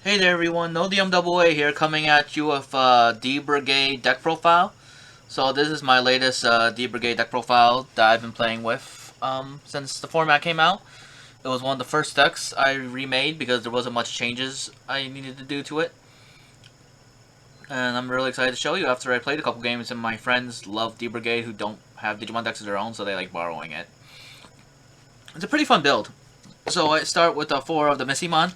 Hey there everyone, no DMAA here coming at you with D-Brigade deck profile. So this is my latest D-Brigade deck profile that I've been playing with since the format came out. It was one of the first decks I remade because there wasn't much changes I needed to do to it. And I'm really excited to show you after I played a couple games and my friends love D-Brigade who don't have Digimon decks of their own, so they like borrowing it. It's a pretty fun build. So I start with 4 of the Missymon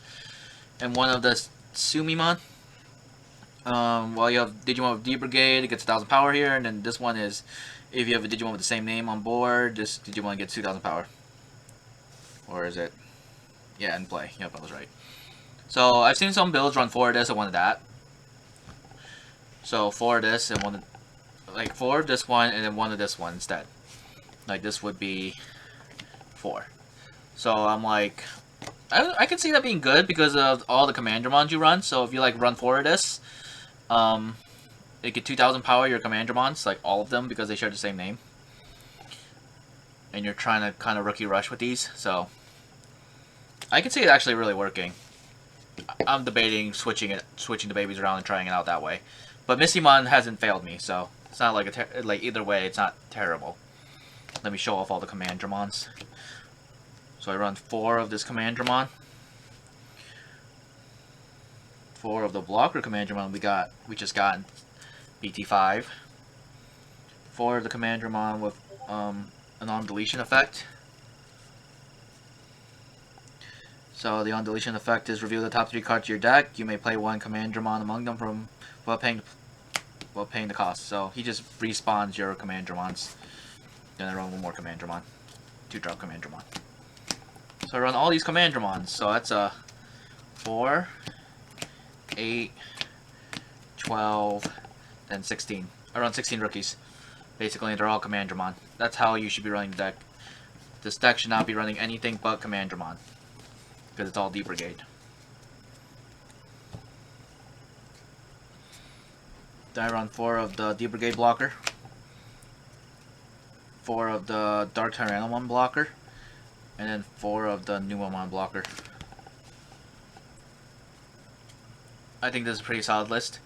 and 1 of the Sumimon. Well, you have Digimon with D-Brigade, it gets 1000 power here, and then this one is, if you have a Digimon with the same name on board, this Digimon gets 2000 power. Or is it? Yeah, in play. Yep, I was right. So, I've seen some builds run 4 of this and 1 of that. So, 4 of this and 1 of, like 4 of this one and then 1 of this one instead. Like, this would be 4. So, I'm like, I can see that being good because of all the Commandramons you run. So, if you like run 4 of this, they get 2000 power, your Commandramons, like all of them, because they share the same name. And you're trying to kind of rookie rush with these, so I can see it actually really working. I'm debating switching the babies around and trying it out that way. But Missymon hasn't failed me, so it's not like like either way, it's not terrible. Let me show off all the Commandramons. So I run 4 of this Commandramon. 4 of the blocker Commandramon we just got BT5. 4 of the Commandramon with an on-deletion effect. So the on-deletion effect is reveal the top 3 cards of your deck. You may play 1 Commandramon among them from while paying the cost. So he just respawns your Commandramons. Then I run 1 more Commandramon. 2-drop Commandramon. So I run all these Commandramons. So that's 4, 8, 12, then 16. I run 16 rookies. Basically, they're all Commandramon. That's how you should be running the deck. This deck should not be running anything but Commandramon. Because it's all D-Brigade. Then I run 4 of the D-Brigade blocker. 4 of the Dark Tyrannomon blocker. And then 4 of the Numamon blocker. I think this is a pretty solid list.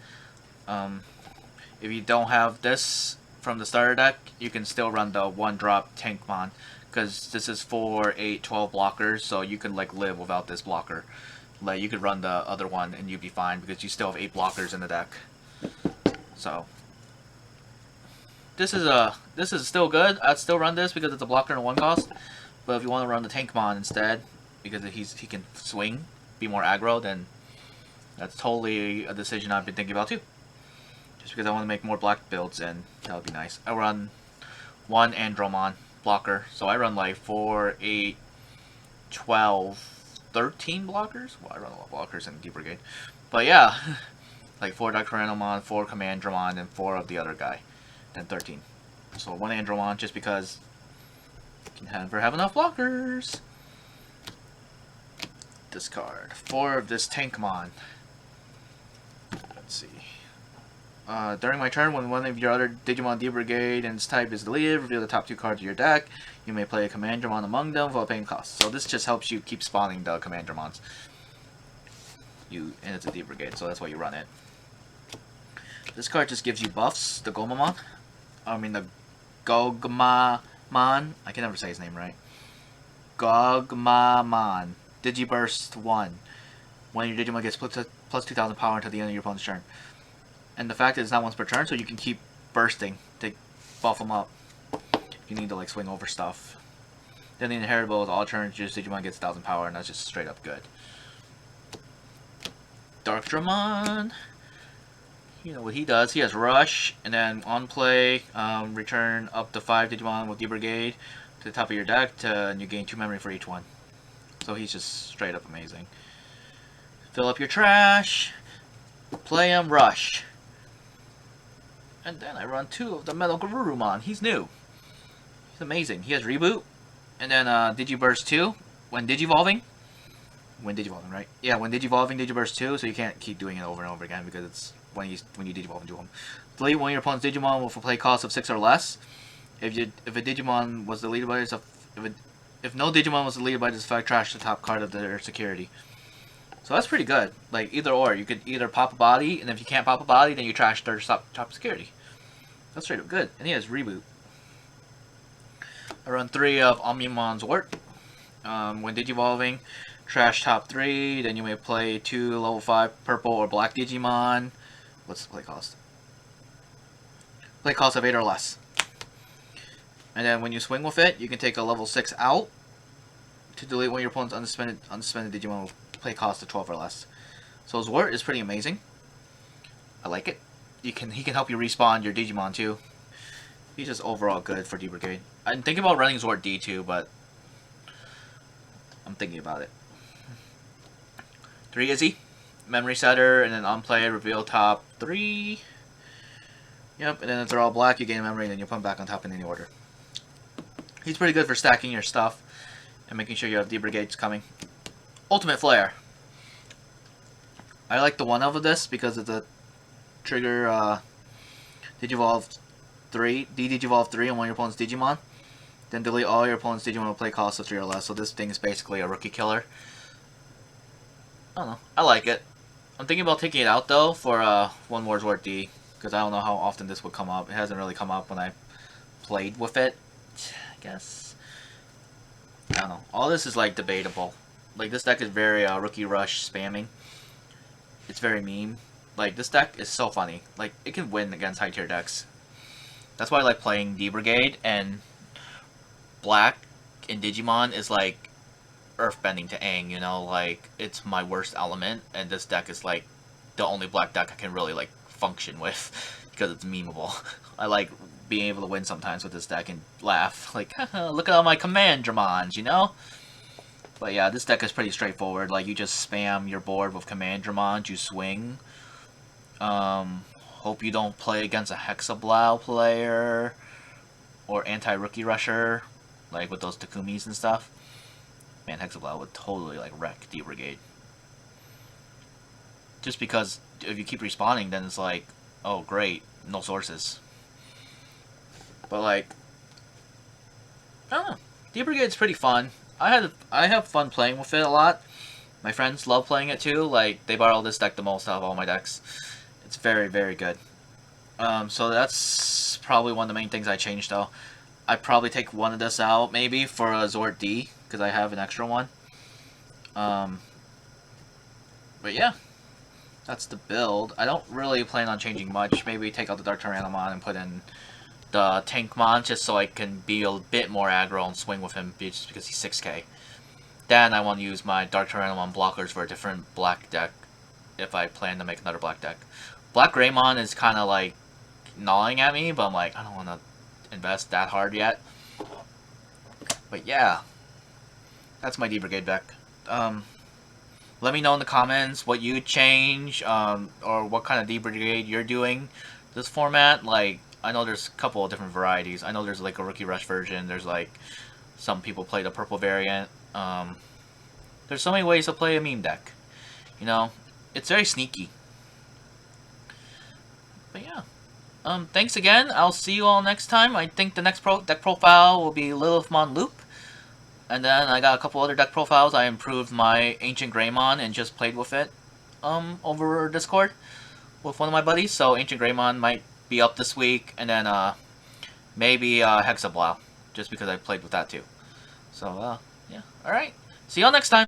If you don't have this from the starter deck, you can still run the 1-drop Tankmon, because this is 4, 8, 12 blockers, so you can like live without this blocker. Like you could run the other one and you'd be fine because you still have 8 blockers in the deck. So this is still good. I'd still run this because it's a blocker and a 1 cost. But if you want to run the Tankmon instead, because he can swing, be more aggro, then that's totally a decision I've been thinking about too. Just because I want to make more black builds, and that would be nice. I run 1 Andromon blocker, so I run like 4, 8, 12, 13 blockers? Well, I run a lot of blockers in D-Brigade. But yeah, like 4 Dr. Andromon, 4 Commandramon, and 4 of the other guy. Then 13. So 1 Andromon, just because you can never have enough blockers. Discard 4 of this Tankmon. Let's see. During my turn, when one of your other Digimon D-Brigade and its type is deleted, reveal the top 2 cards of your deck. You may play a Commandramon among them without paying costs. So this just helps you keep spawning the Commandramons. And it's a D-Brigade, so that's why you run it. This card just gives you buffs. The Gomamon. The Gogmamon. I can never say his name right. Gogmamon. Digiburst 1. When your Digimon gets plus 2000 power until the end of your opponent's turn. And the fact is it's not once per turn, so you can keep bursting to buff them up. You need to like swing over stuff. Then the inheritable is all turns, your Digimon gets 1000 power, and that's just straight up good. Dark Dramon. You know what he does. He has Rush, and then on play, return up to 5 Digimon with D-Brigade to the top of your deck, and you gain 2 memory for each one. So he's just straight up amazing. Fill up your trash. Play him, Rush. And then I run 2 of the Metal Garurumon. He's new. He's amazing. He has Reboot. And then Digiburst 2. When Digivolving. When Digivolving, right? Yeah, when Digivolving, Digiburst 2. So you can't keep doing it over and over again because it's when you Digivolve into him. Delete one of your opponent's Digimon with a play cost of 6 or less. If a Digimon was deleted by yourself, if no Digimon was deleted by this effect, trash the top card of their security. So that's pretty good. Like, either or. You could either pop a body, and if you can't pop a body, then you trash third top security. That's straight up good. And he has Reboot. I run 3 of Omnimon's Wart. When Digivolving, trash top 3, then you may play 2 level 5 purple or black Digimon. What's the play cost? Play cost of 8 or less. And then when you swing with it, you can take a level 6 out to delete one of your opponent's unsuspended Digimon with play cost of 12 or less. So his Wart is pretty amazing. I like it. He can help you respawn your Digimon too. He's just overall good for D-Brigade. I'm thinking about running Zord D too, but I'm thinking about it. 3 Izzy, Memory Setter, and then on play, reveal top 3. Yep, and then if they're all black, you gain a memory, and then you put them back on top in any order. He's pretty good for stacking your stuff and making sure you have D-Brigades coming. Ultimate Flare. I like the 1 of this because of the trigger Digivolve 3, D-Digivolve 3 on one of your opponent's Digimon. Then delete all your opponent's Digimon with play cost of 3 or less. So this thing is basically a rookie killer. I don't know. I like it. I'm thinking about taking it out though for One War's Wart D. Because I don't know how often this would come up. It hasn't really come up when I played with it, I guess. I don't know. All this is like debatable. Like this deck is very Rookie Rush spamming. It's very meme. Like this deck is so funny. Like it can win against high tier decks. That's why I like playing D-Brigade, and black in Digimon is like earthbending to Aang, you know, like it's my worst element, and this deck is like the only black deck I can really like function with because it's memeable. I like being able to win sometimes with this deck and laugh like look at all my command Dramons, you know. But yeah, this deck is pretty straightforward. Like you just spam your board with command Dramons, you swing. Hope you don't play against a Hexablow player or anti-rookie rusher like with those Takumis and stuff. Man, Hexablow would totally like wreck D-Brigade. Just because if you keep respawning, then it's like, oh great, no sources. But like, I don't know. D-Brigade's pretty fun. I have fun playing with it a lot. My friends love playing it too. Like they borrow this deck the most out of all my decks. It's very, very good. So that's probably one of the main things I changed though. I'd probably take one of this out maybe for a Zord D because I have an extra one. But yeah. That's the build. I don't really plan on changing much. Maybe take out the Dark Tyrannomon and put in the Tankmon just so I can be a bit more aggro and swing with him just because he's 6k. Then I want to use my Dark Tyrannomon blockers for a different black deck if I plan to make another black deck. Black Greymon is kind of like gnawing at me, but I'm like, I don't want to invest that hard yet. But yeah, that's my D-Brigade deck. Let me know in the comments what you change, or what kind of D-Brigade you're doing this format. Like, I know there's a couple of different varieties. I know there's like a Rookie Rush version. There's like, some people play the purple variant. There's so many ways to play a meme deck. You know, it's very sneaky. But yeah. Thanks again. I'll see you all next time. I think the next deck profile will be Lilithmon Loop. And then I got a couple other deck profiles. I improved my Ancient Greymon and just played with it over Discord with one of my buddies. So Ancient Greymon might be up this week. And then maybe Hexablow, just because I played with that too. So yeah. Alright. See y'all next time.